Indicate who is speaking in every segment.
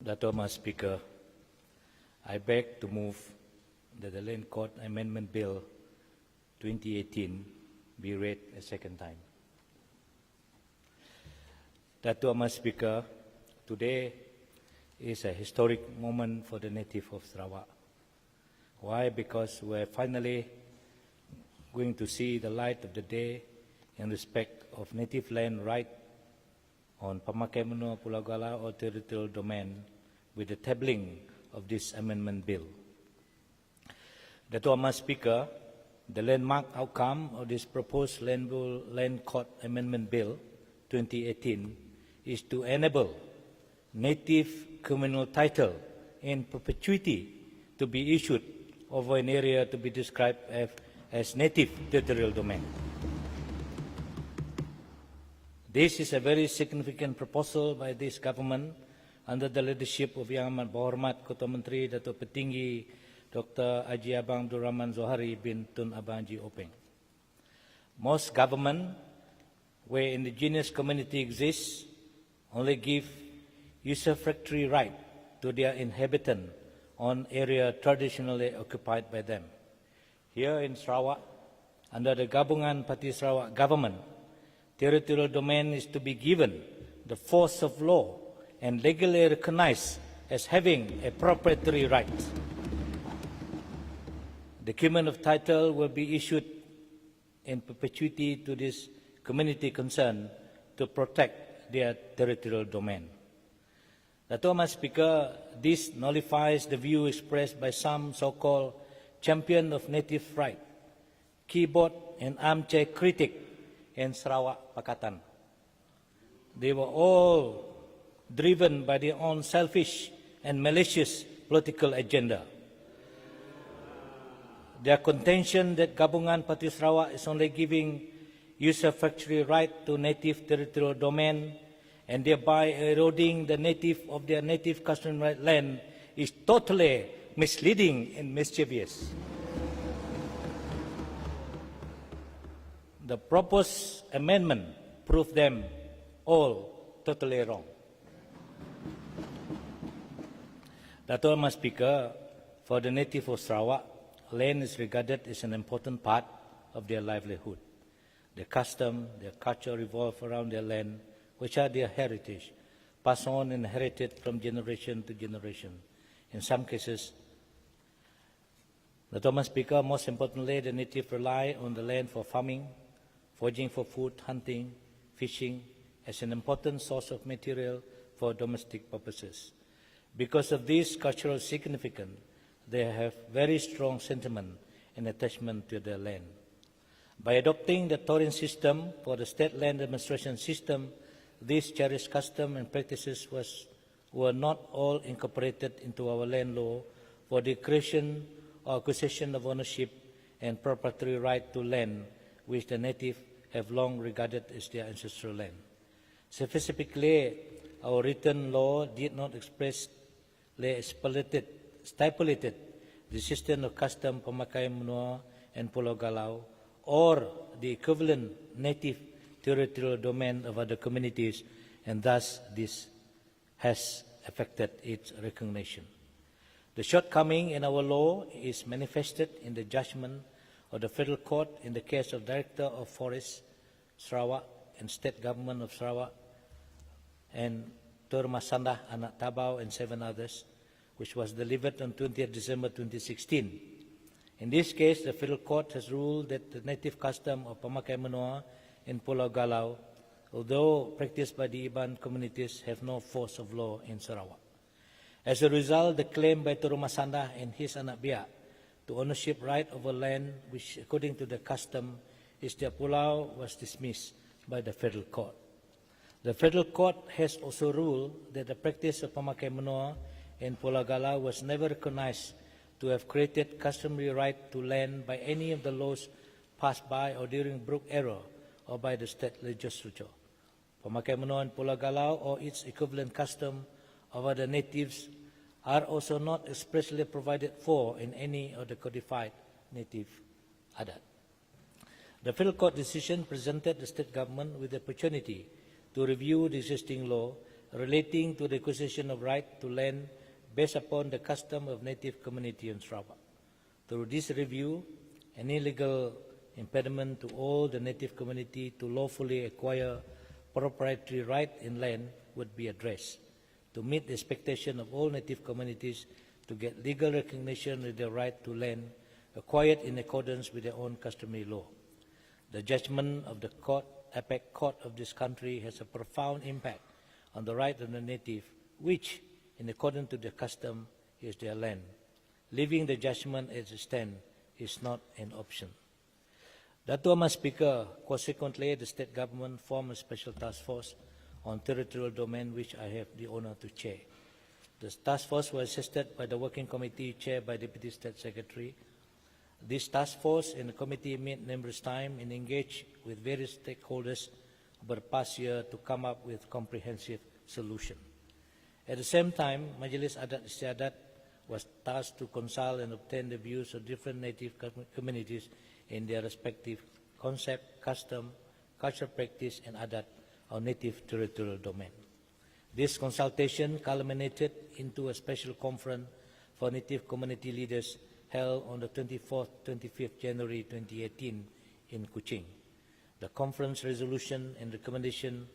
Speaker 1: Datuk Speaker, I beg to move that the Land Court Amendment Bill 2018 be read a second time. Datuk Speaker, today is a historic moment for the native of Sarawak. Why? Because we're finally going to see the light of the day in respect of native land right on Pamakai Menua Pulau Galau or territorial domain with the tabling of this amendment bill. Datuk Speaker, the landmark outcome of this proposed Land Court Amendment Bill 2018 is to enable native communal title in perpetuity to be issued over an area to be described as native territorial domain. This is a very significant proposal by this government under the leadership of Yang Amat Berhormat Ketua Menteri Datuk Petinggi Dr. Haji Abang Abdul Rahman Zohari bin Tun Abang Haji Openg. Most government where indigenous community exists only give usufructory right to their inhabitant on area traditionally occupied by them. Here in Sarawak, under the Gabungan Parti Sarawak government, territorial domain is to be given the force of law and legally recognized as having a proprietary right. The document of title will be issued in perpetuity to this community concerned to protect their territorial domain. Datuk Speaker, this nullifies the view expressed by some so-called champion of native right, keyboard and armchair critic in Sarawak Pakatan. They were all driven by their own selfish and malicious political agenda. Their contention that Gabungan Parti Sarawak is only giving usufructory right to native territorial domain and thereby eroding the native of their native customary land is totally misleading and mischievous. The proposed amendment proved them all totally wrong. Datuk Speaker, for the native of Sarawak, land is regarded as an important part of their livelihood. Their custom, their culture revolve around their land, which are their heritage, passed on and inherited from generation to generation. In some cases, Datuk Speaker, most importantly, the native rely on the land for farming, foraging for food, hunting, fishing, as an important source of material for domestic purposes. Because of this cultural significance, they have very strong sentiment and attachment to their land. By adopting the Taurian system for the state land administration system, these cherished customs and practices were not all incorporated into our land law for the creation or acquisition of ownership and proprietary right to land which the native have long regarded as their ancestral land. Specifically, our written law did not expressly stipulated the system of custom Pamakai Menua and Pulau Galau or the equivalent native territorial domain of other communities, and thus this has affected its recognition. The shortcoming in our law is manifested in the judgment of the Federal Court in the case of Director of Forests Sarawak and State Government of Sarawak and Tur Masandah Anak Tabau and 7 others, which was delivered on 20th December 2016. In this case, the Federal Court has ruled that the native custom of Pamakai Menua in Pulau Galau, although practiced by the Iban communities, have no force of law in Sarawak. As a result, the claim by Tur Masandah and his anak biak to ownership right over land, which according to the custom is their pulau, was dismissed by the Federal Court. The Federal Court has also ruled that the practice of Pamakai Menua in Pulau Galau was never recognized to have created customary right to land by any of the laws passed by or during Brooke era or by the state legislature. Pamakai Menua in Pulau Galau or its equivalent custom of other natives are also not expressly provided for in any of the codified native adat. The Federal Court decision presented the state government with the opportunity to review the existing law relating to the acquisition of right to land based upon the custom of native community in Sarawak. Through this review, any legal impediment to all the native community to lawfully acquire proprietary right in land would be addressed, to meet the expectation of all native communities to get legal recognition of their right to land acquired in accordance with their own customary law. The judgment of the court, APEC court of this country has a profound impact on the right of the native, which, in accordance to their custom, is their land. Leaving the judgment as it stands is not an option. Datuk Amar Speaker, consequently, the state government formed a special task force on territorial domain, which I have the honor to chair. The task force was assisted by the working committee chaired by Deputy State Secretary. This task force and the committee met numerous times and engaged with various stakeholders over the past year to come up with comprehensive solution. At the same time, Majlis Adat Istiadat was tasked to consult and obtain the views of different native communities in their respective concept, custom, cultural practice, and adat on native territorial domain. This consultation culminated into a special conference for native community leaders held on the 24th, 25th January 2018 in Kuching. The conference resolution and recommendation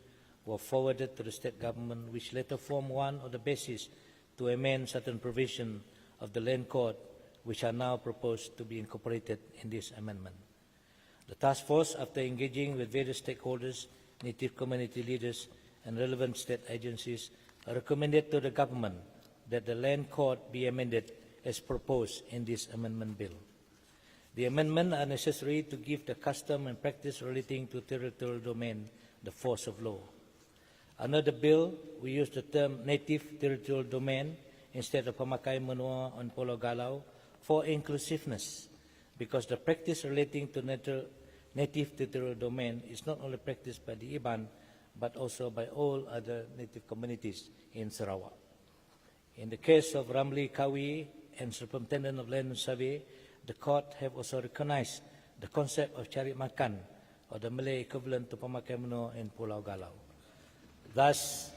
Speaker 1: were forwarded to the state government, which later formed one of the bases to amend certain provisions of the land code, which are now proposed to be incorporated in this amendment. The task force, after engaging with various stakeholders, native community leaders, and relevant state agencies, recommended to the government that the land code be amended as proposed in this amendment bill. The amendments are necessary to give the custom and practice relating to territorial domain the force of law. Under the bill, we use the term native territorial domain instead of pemakai menua on Pulau Galau for inclusiveness, because the practice relating to native territorial domain is not only practiced by the Iban, but also by all other native communities in Sarawak. In the case of Ramli Kawi and Superintendent of Land and Survey, the court have also recognized the concept of cari makan, or the Malay equivalent to pemakai menua in Pulau Galau. Thus,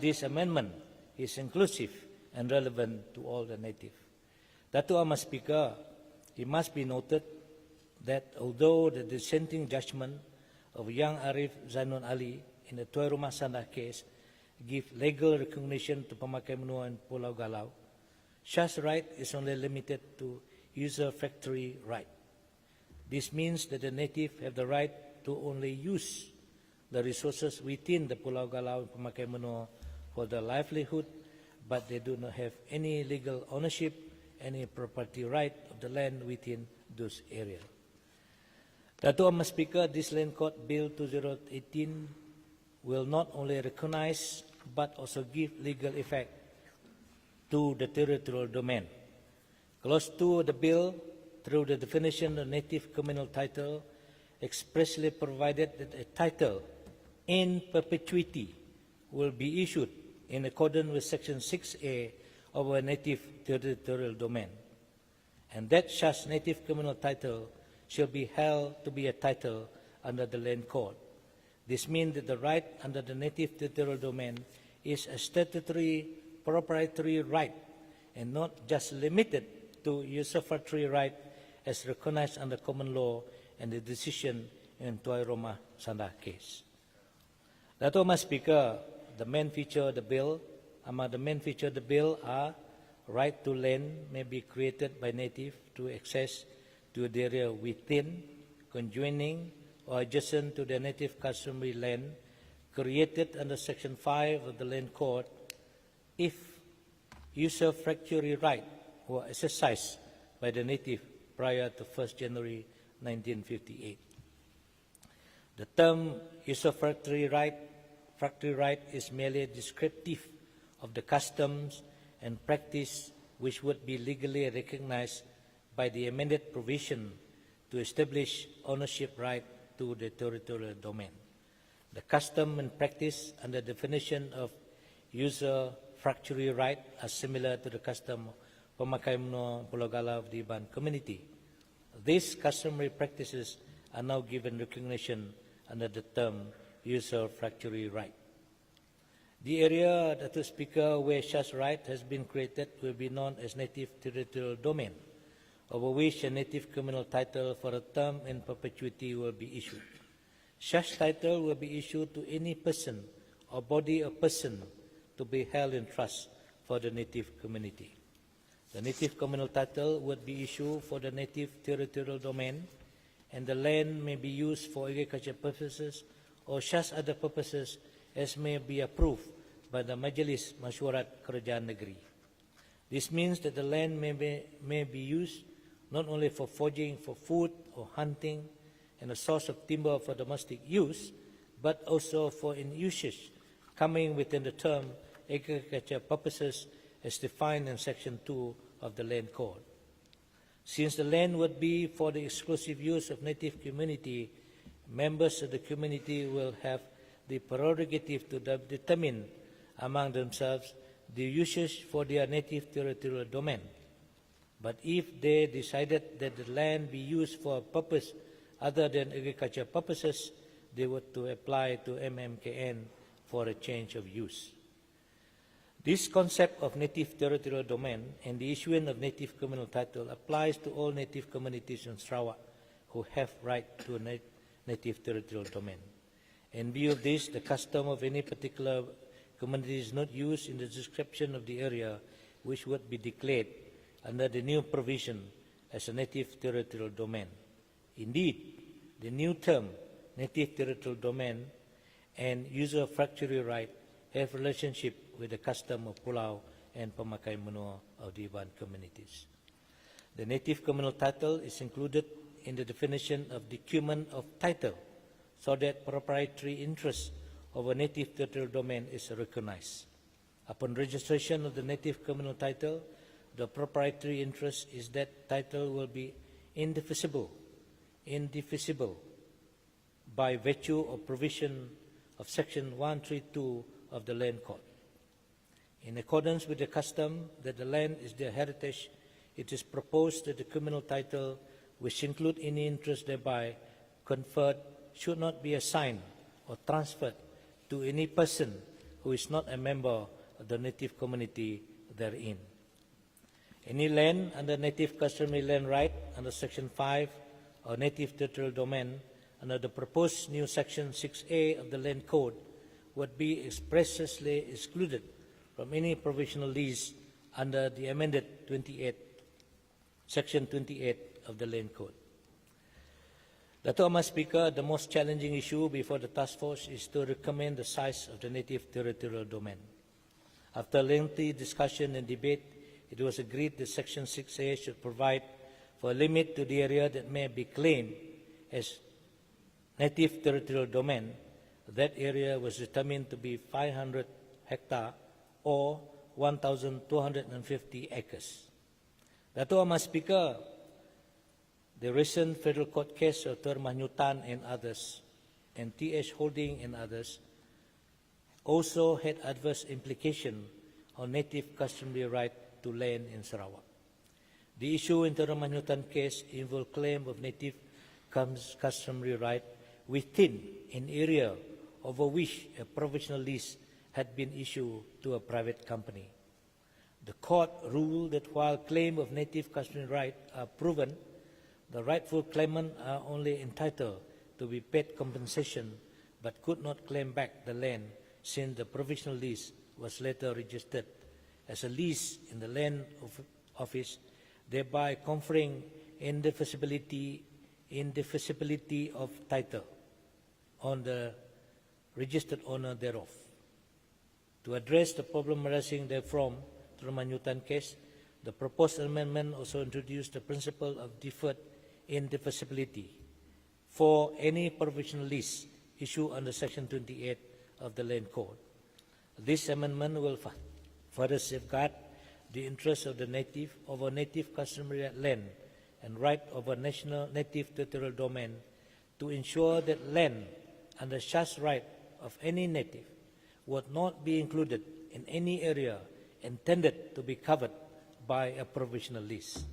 Speaker 1: this amendment is inclusive and relevant to all the native. Datuk Amar Speaker, it must be noted that although the dissenting judgment of young Arif Zainul Ali in the Tuai Rumah Sandah case give legal recognition to pemakai menua in Pulau Galau, such right is only limited to user-factory right. This means that the native have the right to only use the resources within the Pulau Galau and pemakai menua for their livelihood, but they do not have any legal ownership, any property right of the land within those areas. Datuk Amar Speaker, this Land Court Bill 2018 will not only recognize but also give legal effect to the territorial domain. Clause 2 of the bill, through the definition of native communal title, expressly provided that a title in perpetuity will be issued in accordance with Section 6A of a native territorial domain, and that such native communal title shall be held to be a title under the Land Code. This means that the right under the native territorial domain is a statutory proprietary right and not just limited to usurpatory right as recognized under common law and the decision in Tuai Rumah Sandah case. Datuk Amar Speaker, the main feature of the bill, among the main feature of the bill are right to land may be created by native to access to the area within, conjoining, or adjacent to the native customary land created under Section 5 of the Land Code if usurpatory right were exercised by the native prior to 1st January 1958. The term usurpatory right is merely descriptive of the customs and practice which would be legally recognized by the amended provision to establish ownership right to the territorial domain. The custom and practice under definition of usurpatory right are similar to the custom of pemakai menua Pulau Galau of the Iban community. These customary practices are now given recognition under the term usurpatory right. The area, Datuk Speaker, where such right has been created will be known as native territorial domain, over which a native communal title for a term in perpetuity will be issued. Such title will be issued to any person or body of person to be held in trust for the native community. The native communal title would be issued for the native territorial domain, and the land may be used for agriculture purposes or such other purposes as may be approved by the Majlis Masyuarat Kerajaan Negeri. This means that the land may be used not only for foraging for food or hunting and a source of timber for domestic use, but also for in usage coming within the term agriculture purposes as defined in Section 2 of the Land Code. Since the land would be for the exclusive use of native community, members of the community will have the prerogative to determine among themselves the usage for their native territorial domain. But if they decided that the land be used for a purpose other than agriculture purposes, they were to apply to MMKN for a change of use. This concept of native territorial domain and the issuing of native communal title applies to all native communities in Sarawak who have right to a native territorial domain. In view of this, the custom of any particular community is not used in the description of the area which would be declared under the new provision as a native territorial domain. Indeed, the new term, native territorial domain, and usufructuary right have relationship with the custom of Pulau and Pemakai Menua of the Iban communities. The native communal title is included in the definition of document of title, so that proprietary interest of a native territorial domain is recognized. Upon registration of the native communal title, the proprietary interest is that title will be indivisible by virtue of provision of Section 132 of the Land Code. In accordance with the custom that the land is their heritage, it is proposed that the communal title, which include any interest thereby conferred, should not be assigned or transferred to any person who is not a member of the native community therein. Any land under native customary land right under Section 5 or native territorial domain under the proposed new Section 6A of the Land Code would be expressly excluded from any provisional lease under the amended Section 28 of the Land Code. Datuk Amar Speaker, the most challenging issue before the task force is to recommend the size of the native territorial domain. After lengthy discussion and debate, it was agreed that Section 6A should provide for a limit to the area that may be claimed as native territorial domain. That area was determined to be 500 hectares or 1,250 acres. Datuk Amar Speaker, the recent federal court case of Ter Mahnyutan and others, and TH Holding and others, also had adverse implication on native customary right to land in Sarawak. The issue in Ter Mahnyutan case involved claim of native customary right within an area over which a provisional lease had been issued to a private company. The court ruled that while claim of native customary right are proven, the rightful claimant are only entitled to be paid compensation but could not claim back the land since the provisional lease was later registered as a lease in the land office, thereby conferring indivisibility of title on the registered owner thereof. To address the problem arising therefrom, the Mahnyutan case, the proposed amendment also introduced the principle of deferred indivisibility for any provisional lease issued under Section 28 of the Land Code. This amendment will further safeguard the interests of the native over native customary land and right over national native territorial domain to ensure that land under such right of any native would not be included in any area intended to be covered by a provisional lease.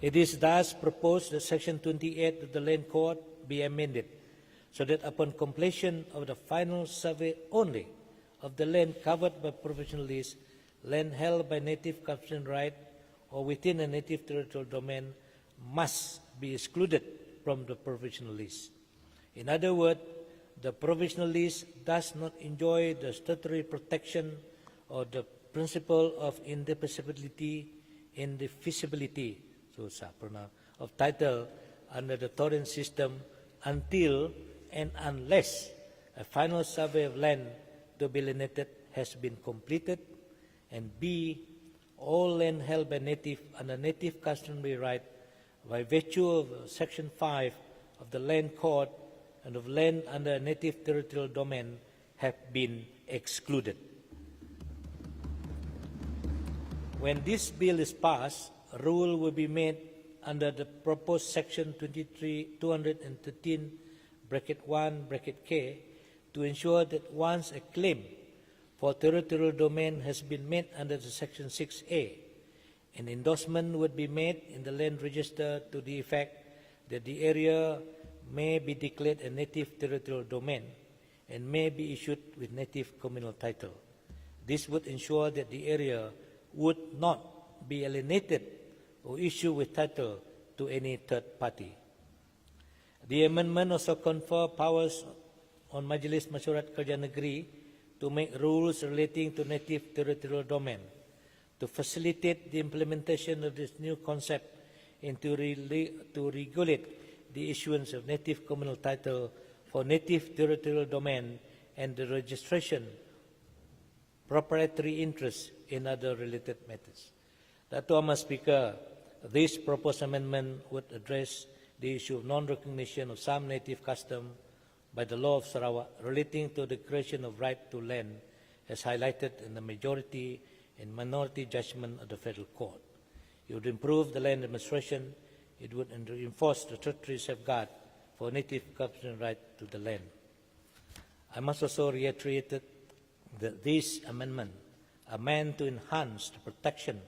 Speaker 1: It is thus proposed that Section 28 of the Land Code be amended so that upon completion of the final survey only of the land covered by provisional lease, land held by native customary right or within a native territorial domain must be excluded from the provisional lease. In other words, the provisional lease does not enjoy the statutory protection or the principle of indefeasibility of title under the torrent system until and unless a final survey of land to be alienated has been completed, and B, all land held by native under native customary right by virtue of Section 5 of the Land Code and of land under a native territorial domain have been excluded. When this bill is passed, a rule will be made under the proposed Section 213 (1) to ensure that once a claim for territorial domain has been made under the Section 6A, an endorsement would be made in the land register to the effect that the area may be declared a native territorial domain and may be issued with native communal title. This would ensure that the area would not be alienated or issued with title to any third party. The amendment also confers powers on Majlis Masyarakat Kerja Negeri to make rules relating to native territorial domain, to facilitate the implementation of this new concept and to regulate the issuance of native communal title for native territorial domain and the registration, proprietary interest in other related matters. Datuk Amar Speaker, this proposed amendment would address the issue of non-recognition of some native custom by the law of Sarawak relating to the creation of right to land as highlighted in the majority and minority judgment of the Federal Court. It would improve the land administration. It would reinforce the statutory safeguard for native customary right to the land. I must also reiterate that this amendment are meant to enhance the protection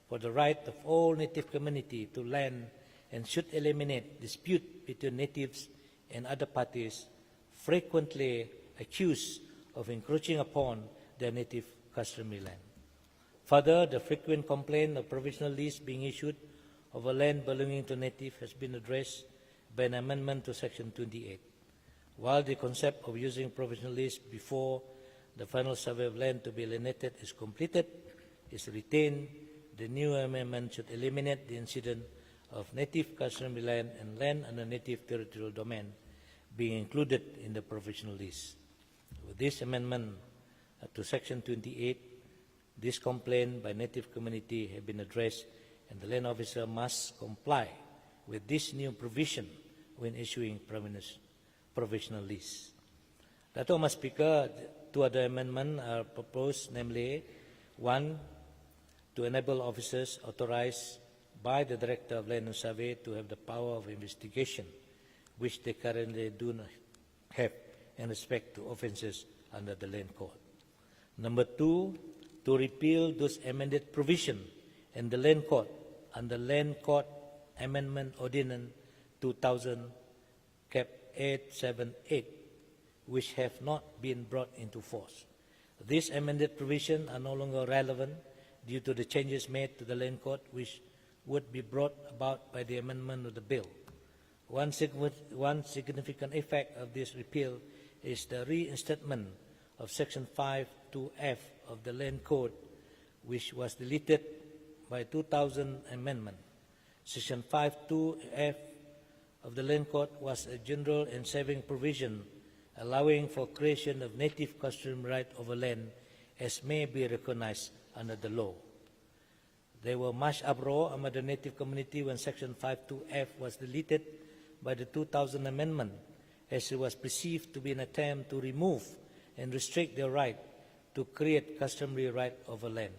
Speaker 1: for the right of all native community to land and should eliminate dispute between natives and other parties frequently accused of encroaching upon their native customary land. Further, the frequent complaint of provisional lease being issued over land belonging to native has been addressed by an amendment to Section 28. While the concept of using provisional lease before the final survey of land to be alienated is completed is retained, the new amendment should eliminate the incident of native customary land and land under native territorial domain being included in the provisional lease. With this amendment to Section 28, this complaint by native community have been addressed, and the land officer must comply with this new provision when issuing provisional lease. Datuk Amar Speaker, two other amendments are proposed, namely, one, to enable officers authorized by the Director of Land and Survey to have the power of investigation, which they currently do not have in respect to offences under the Land Code. Number two, to repeal those amended provisions in the Land Code under Land Code Amendment Ordinance 2000 Cap 878, which have not been brought into force. These amended provisions are no longer relevant due to the changes made to the Land Code, which would be brought about by the amendment of the bill. One significant effect of this repeal is the reinstatement of Section 5(2)(f) of the Land Code, which was deleted by 2000 amendment. Section 5(2)(f) of the Land Code was a general and saving provision allowing for creation of native customary right over land as may be recognized under the law. There was much uproar among the native community when Section 5(2)(f) was deleted by the 2000 amendment, as it was perceived to be an attempt to remove and restrict their right to create customary right over land.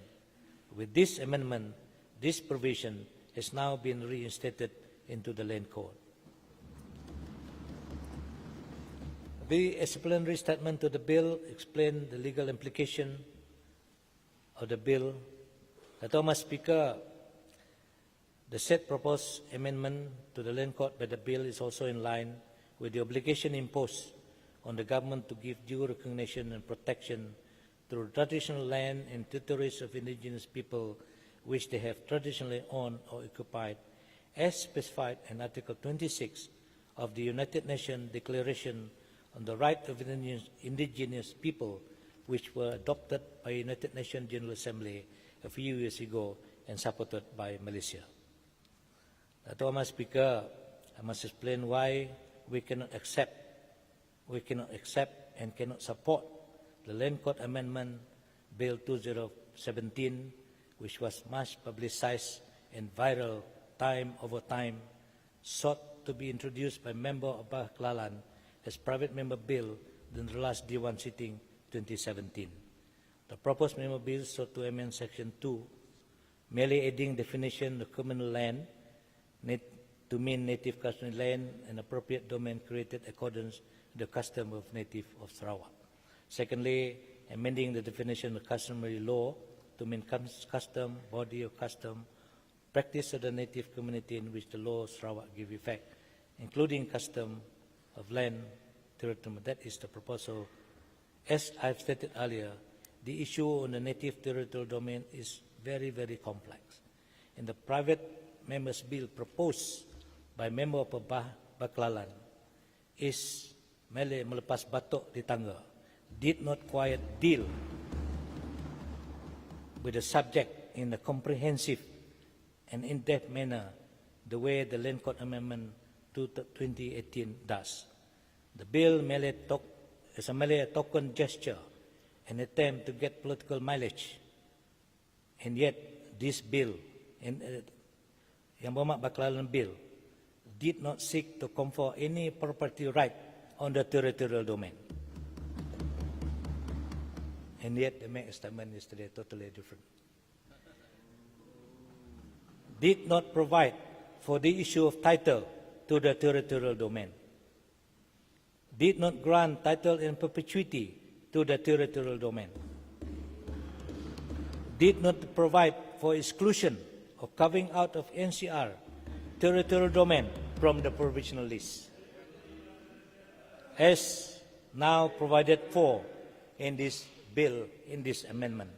Speaker 1: With this amendment, this provision has now been reinstated into the Land Code. The explanatory statement to the bill explained the legal implication of the bill. Datuk Amar Speaker, the said proposed amendment to the Land Code by the bill is also in line with the obligation imposed on the government to give due recognition and protection to traditional land and territories of indigenous people which they have traditionally owned or occupied, as specified in Article 26 of the United Nations Declaration on the Right of Indigenous People, which were adopted by the United Nations General Assembly a few years ago and supported by Malaysia. Datuk Amar Speaker, I must explain why we cannot accept and cannot support the Land Court Amendment Bill 2017, which was much publicized and viral time over time, sought to be introduced by member of Baklalan as private member bill in the last D1 sitting 2017. The proposed member bill sought to amend Section 2, merely adding definition of communal land to mean native customary land and appropriate domain created according to the custom of native of Sarawak. Secondly, amending the definition of customary law to mean custom, body of custom, practice of the native community in which the law of Sarawak give effect, including custom of land territory. That is the proposal. As I've stated earlier, the issue on the native territorial domain is very, very complex. In the private members' bill proposed by member of Baklalan is merely melepas batuk di tangga, did not quite deal with the subject in a comprehensive and in-depth manner the way the Land Court Amendment 2018 does. The bill merely is merely a token gesture, an attempt to get political mileage, and yet this bill, yang bermakna Baklalan bill, did not seek to confer any property right on the territorial domain. And yet the main statement is today totally different. Did not provide for the issue of title to the territorial domain. Did not grant title in perpetuity to the territorial domain. Did not provide for exclusion or carving out of NCR territorial domain from the provisional list, as now provided for in this bill, in this amendment.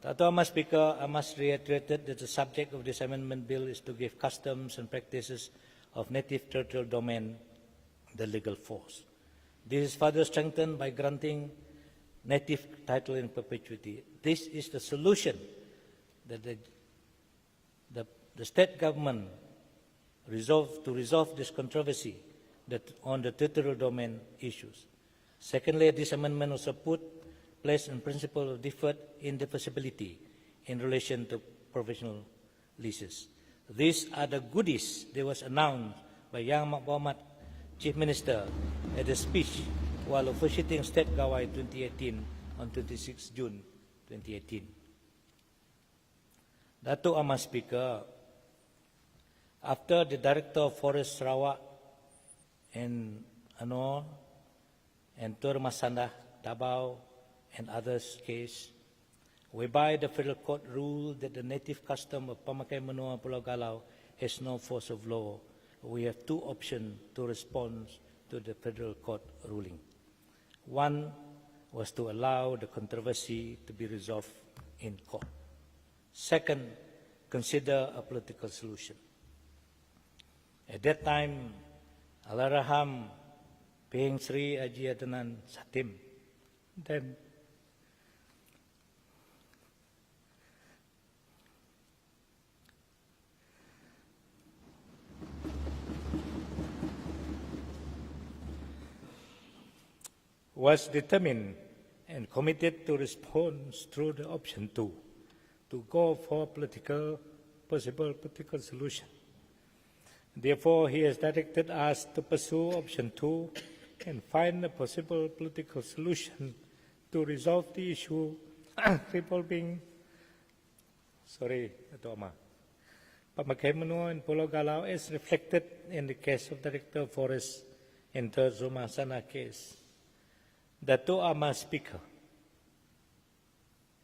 Speaker 1: Datuk Amar Speaker, I must reiterate that the subject of this amendment bill is to give customs and practices of native territorial domain the legal force. This is further strengthened by granting native title in perpetuity. This is the solution that the state government resolve this controversy on the territorial domain issues. Secondly, this amendment also placed in principle of deferred indivisibility in relation to provisional leases. These are the goodies that was announced by Yang Mohamad, Chief Minister, at a speech while officiating State Gawai 2018 on 26 June 2018. Datuk Amar Speaker, after the Director of Forest Sarawak and Anor and Tur Masandah, Davao and others case, whereby the Federal Court ruled that the native custom of Pamakai Menua Pulau Galau has no force of law, we have two options to respond to the Federal Court ruling. One was to allow the controversy to be resolved in court. Second, consider a political solution. At that time, Allahyarham Peng Sri Haji Adnan Satim then was determined and committed to respond through the option 2, to go for possible political solution. Therefore, he has directed us to pursue option 2 and find a possible political solution to resolve the issue revolving, Pamakai Menua and Pulau Galau as reflected in the case of Director of Forest in the Zumasana case. Datuk Amar Speaker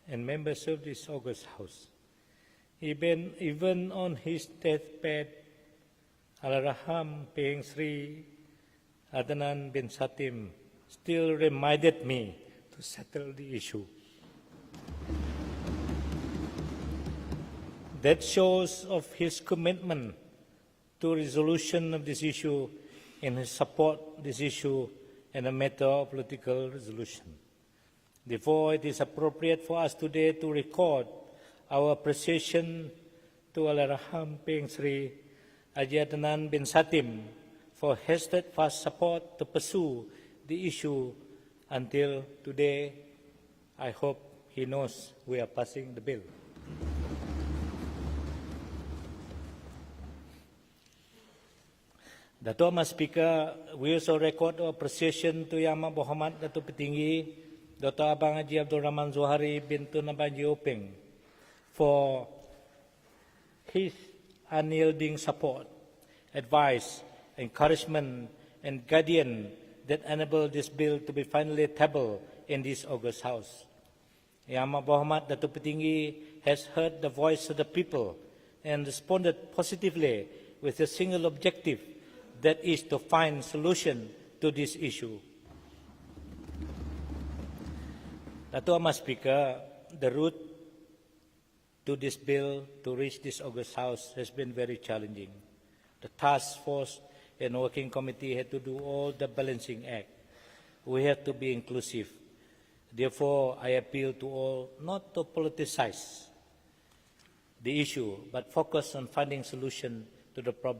Speaker 1: and members of this August House, even on his deathbed, Allahyarham Peng Sri Adnan bin Satim still reminded me to settle the issue. That shows of his commitment to resolution of this issue and his support this issue and a matter of political resolution. Therefore, it is appropriate for us today to record our appreciation to Allahyarham Peng Sri Haji Adnan bin Satim for his steadfast support to pursue the issue until today. I hope he knows we are passing the bill. Datuk Mas Speaker, we also record our appreciation to Yang Amat Berhormat Datuk Petinggi Dr. Abang Haji Abdul Rahman Zuhari bin Tun Abang Haji Openg for his unyielding support, advice, encouragement and guardian that enabled this bill to be finally tabled in this August House. Yang Amat Berhormat Datuk Petinggi has heard the voice of the people and responded positively with a single objective, that is to find solution to this issue. Datuk Mas Speaker, the route to this bill to reach this August House has been very challenging. The task force and working committee had to do all the balancing act. We have to be inclusive. Therefore, I appeal to all not to politicize the issue, but focus on finding solution to the problem.